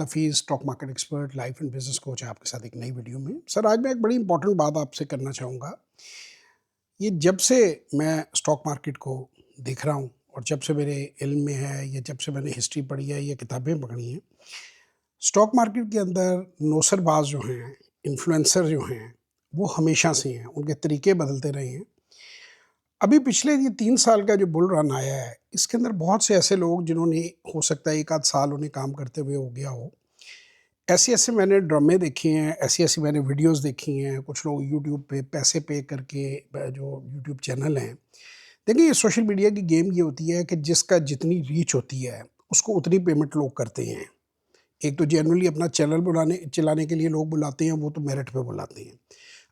Hafeez stock market expert life and business coach है आपके साथ एक नई वीडियो में। सर, आज मैं एक बड़ी इंपॉर्टेंट बात आपसे करना चाहूँगा। ये जब से मैं स्टॉक मार्केट को देख रहा हूँ और जब से मेरे इल्म में है या जब से मैंने हिस्ट्री पढ़ी है या किताबें पढ़ी हैं, स्टॉक मार्केट के अंदर नौसरबाज जो हैं, इन्फ्लुएंसर जो हैं, वो हमेशा से हैं, उनके तरीके बदलते रहे हैं। अभी पिछले ये 3 साल का जो बुल रन आया है, इसके अंदर बहुत से ऐसे लोग जिन्होंने, हो सकता है एक आध साल उन्हें काम करते हुए हो गया हो, ऐसे-ऐसे मैंने ड्रामे देखे हैं, ऐसी-ऐसी मैंने वीडियोज़ देखी हैं। कुछ लोग यूट्यूब पे पैसे पे करके जो यूट्यूब चैनल हैं। देखिए, ये सोशल मीडिया की गेम ये होती है कि जिसका जितनी रीच होती है, उसको उतनी पेमेंट लोग करते हैं। एक तो जनरली अपना चैनल बुलाने चलाने के लिए लोग बुलाते हैं, वो तो मेरिट पे बुलाते हैं।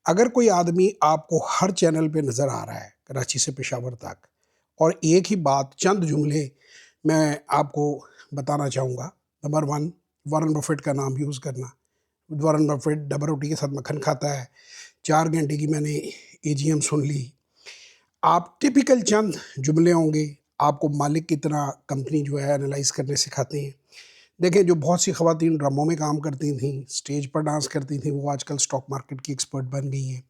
अगर कोई आदमी आपको हर चैनल पे नज़र आ रहा है, कराची से पेशावर तक, और एक ही बात, चंद जुमले मैं आपको बताना चाहूँगा। नंबर 1, वॉरेन बफेट का नाम यूज़ करना। वॉरेन बफेट डबल रोटी के साथ मक्खन खाता है। 4 घंटे की मैंने एजीएम सुन ली। आप टिपिकल चंद जुमले होंगे, आपको मालिक की तरह कंपनी जो है एनालाइज़ करने सिखाते हैं। देखिए, जो बहुत सी ख़वातीन ड्रामों में काम करती थीं, स्टेज पर डांस करती थीं, वो आजकल स्टॉक मार्केट की एक्सपर्ट बन गई हैं।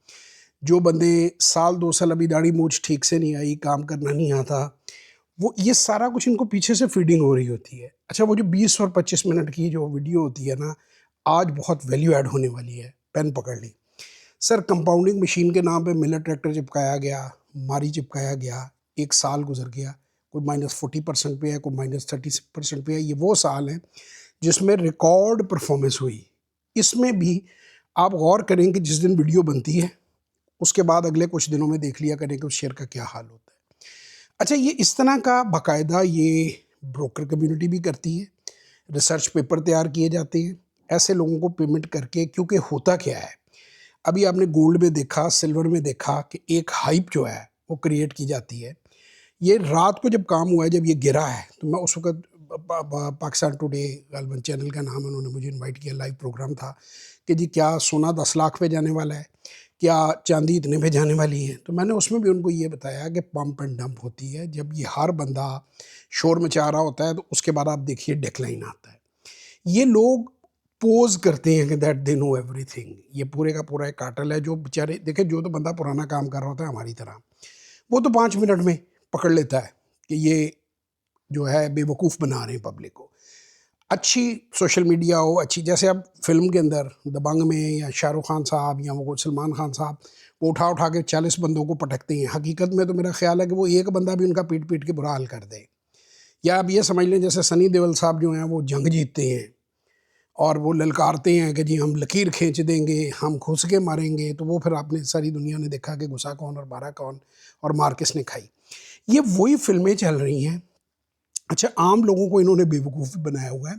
जो बंदे साल 2 साल अभी दाढ़ी मूंछ ठीक से नहीं आई, काम करना नहीं आता, वो ये सारा कुछ इनको पीछे से फीडिंग हो रही होती है। अच्छा, वो जो 20 और 25 मिनट की जो वीडियो होती है ना, आज बहुत वैल्यू ऐड होने वाली है। पेन पकड़ ली। सर, कंपाउंडिंग मशीन के नाम पे मिलर ट्रैक्टर चिपकाया गया, मारी चिपकाया गया, 1 साल गुज़र गया। कोई -40% पे है, कोई -30% पे है। ये वो साल है जिसमें रिकॉर्ड परफॉर्मेंस हुई। इसमें भी आप गौर करें कि जिस दिन वीडियो बनती है, उसके बाद अगले कुछ दिनों में देख लिया करें कि उस शेयर का क्या हाल होता है। अच्छा, ये इस तरह का बाकायदा ये ब्रोकर कम्युनिटी भी करती है। रिसर्च पेपर तैयार किए जाते हैं ऐसे लोगों को पेमेंट करके, क्योंकि होता क्या है, अभी आपने गोल्ड में देखा, सिल्वर में देखा कि एक हाइप जो है वो क्रिएट की जाती है। ये रात को जब काम हुआ है, जब ये गिरा है, तो मैं उस वक़्त पाकिस्तान टुडे गालिबन चैनल का नाम है, उन्होंने मुझे इनवाइट किया, लाइव प्रोग्राम था कि जी क्या सोना 10 लाख पे जाने वाला है, क्या चांदी इतने पे जाने वाली है। तो मैंने उसमें भी उनको ये बताया कि पंप एंड डंप होती है। जब ये हर बंदा शोर मचा रहा होता है, तो उसके बाद आप देखिए डिक्लाइन आता है। ये लोग पोज़ करते हैं कि दैट दे नो एवरीथिंग। ये पूरे का पूरा एक कार्टेल है जो बेचारे, देखिए, जो तो बंदा पुराना काम कर रहा होता है हमारी तरह, वो तो 5 मिनट में पकड़ लेता है कि ये जो है बेवकूफ़ बना रहे हैं पब्लिक को। अच्छी सोशल मीडिया हो, अच्छी, जैसे अब फ़िल्म के अंदर दबंग में या शाहरुख खान साहब या वो सलमान खान साहब, वो उठा के 40 बंदों को पटकते हैं। हकीकत में तो मेरा ख़्याल है कि वो एक बंदा भी उनका पीट-पीट के बुरा हाल कर दे। या आप ये समझ लें, जैसे सनी देओल साहब जो हैं, वो जंग जीतते हैं और वो ललकारते हैं कि जी हम लकीर खींच देंगे, हम घुस के मारेंगे। तो वो फिर आपने, सारी दुनिया ने देखा कि घुसा कौन और मारा कौन और मार किसने खाई। ये वही फ़िल्में चल रही हैं। अच्छा, आम लोगों को इन्होंने बेवकूफ़ बनाया हुआ है।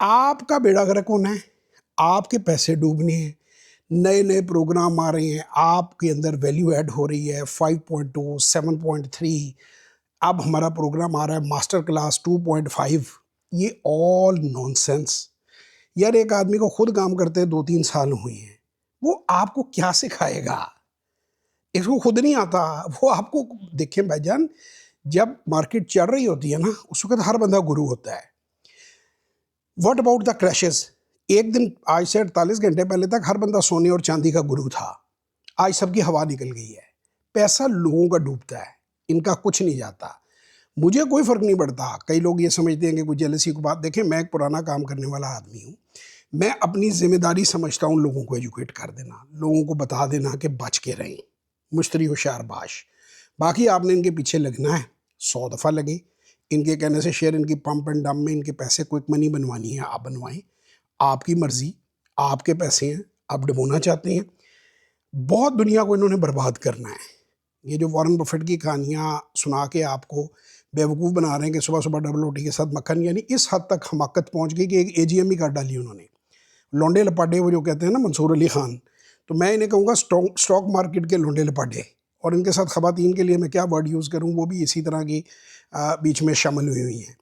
आपका बेड़ा गर्क होना है, आपके पैसे डूबने हैं, नए-नए प्रोग्राम आ रहे हैं, आपके अंदर वैल्यू ऐड हो रही है। 5.2, 7.3, अब हमारा प्रोग्राम आ रहा है मास्टर क्लास 2.5। ये ऑल नॉनसेंस। यार, एक आदमी को खुद काम करते 2-3 साल हुए हैं, वो आपको क्या सिखाएगा? इसको खुद नहीं आता, वो आपको, देखें भाईजान, जब मार्केट चल रही होती है ना, उस वक़्त हर बंदा गुरु होता है। What about the crashes? एक दिन, आज से 48 घंटे पहले तक हर बंदा सोने और चांदी का गुरु था। आज सबकी हवा निकल गई है। पैसा लोगों का डूबता है, इनका कुछ नहीं जाता। मुझे कोई फ़र्क नहीं पड़ता। कई लोग ये समझते हैं कि कोई जेलसी की बात, देखें, मैं एक पुराना काम करने वाला आदमी हूँ। मैं अपनी ज़िम्मेदारी समझता हूँ लोगों को एजुकेट कर देना, लोगों को बता देना कि बच के रहें, मुश्तरी होशियारबाश। बाकी आपने इनके पीछे लगना है, 100 दफ़ा लगे। इनके कहने से शेयर, इनकी पंप एंड डंप में इनके पैसे, क्विक मनी बनवानी है, आप बनवाएँ। आपकी मर्ज़ी, आपके पैसे हैं, आप डुबोना चाहते हैं। बहुत दुनिया को इन्होंने बर्बाद करना है। ये जो वॉरेन बफेट की कहानियाँ सुना के आपको बेवकूफ़ बना रहे हैं कि सुबह-सुबह डबल रोटी के साथ मक्खन, यानी इस हद तक हमाकत पहुँच गई कि एक एजीएम ही कर डाली उन्होंने। लौंडे लपाटे, वो जो कहते हैं ना मंसूर अली खान, तो मैं इन्हें कहूँगा स्टॉक मार्केट के लौंडे लपाटे। और इनके साथ ख़वातीन के लिए मैं क्या वर्ड यूज़ करूँ, वो भी इसी तरह की बीच में शामिल हुई हुई हैं।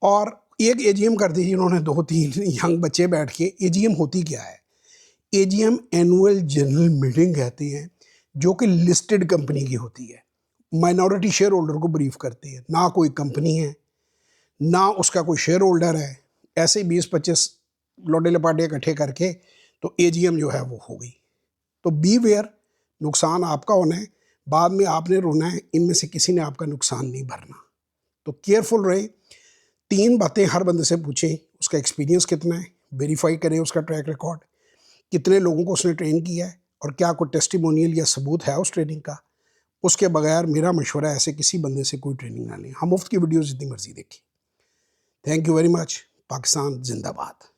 और एक एजीएम कर दी इन्होंने, 2-3 यंग बच्चे बैठ के। एजीएम होती क्या है? एजीएम एनुअल जनरल मीटिंग कहते हैं, जो कि लिस्टेड कंपनी की होती है। माइनॉरिटी शेयर होल्डर को ब्रीफ करती है। ना कोई कंपनी है, ना उसका कोई शेयर होल्डर है, ऐसे ही 20-25 लौटे लपाटे इकट्ठे करके तो एजीएम जो है वो हो गई। तो बी वेयर, नुकसान आपका होना है, बाद में आपने रोना है, इनमें से किसी ने आपका नुकसान नहीं भरना। तो केयरफुल रहे। 3 बातें हर बंदे से पूछें, उसका एक्सपीरियंस कितना है, वेरीफाई करें उसका ट्रैक रिकॉर्ड, कितने लोगों को उसने ट्रेन किया है और क्या कोई टेस्टिमोनियल या सबूत है उस ट्रेनिंग का। उसके बगैर मेरा मशवरा है ऐसे किसी बंदे से कोई ट्रेनिंग ना लें। हम मुफ्त की वीडियोज़ जितनी मर्जी देखें। Thank you very much. Pakistan जिंदाबाद।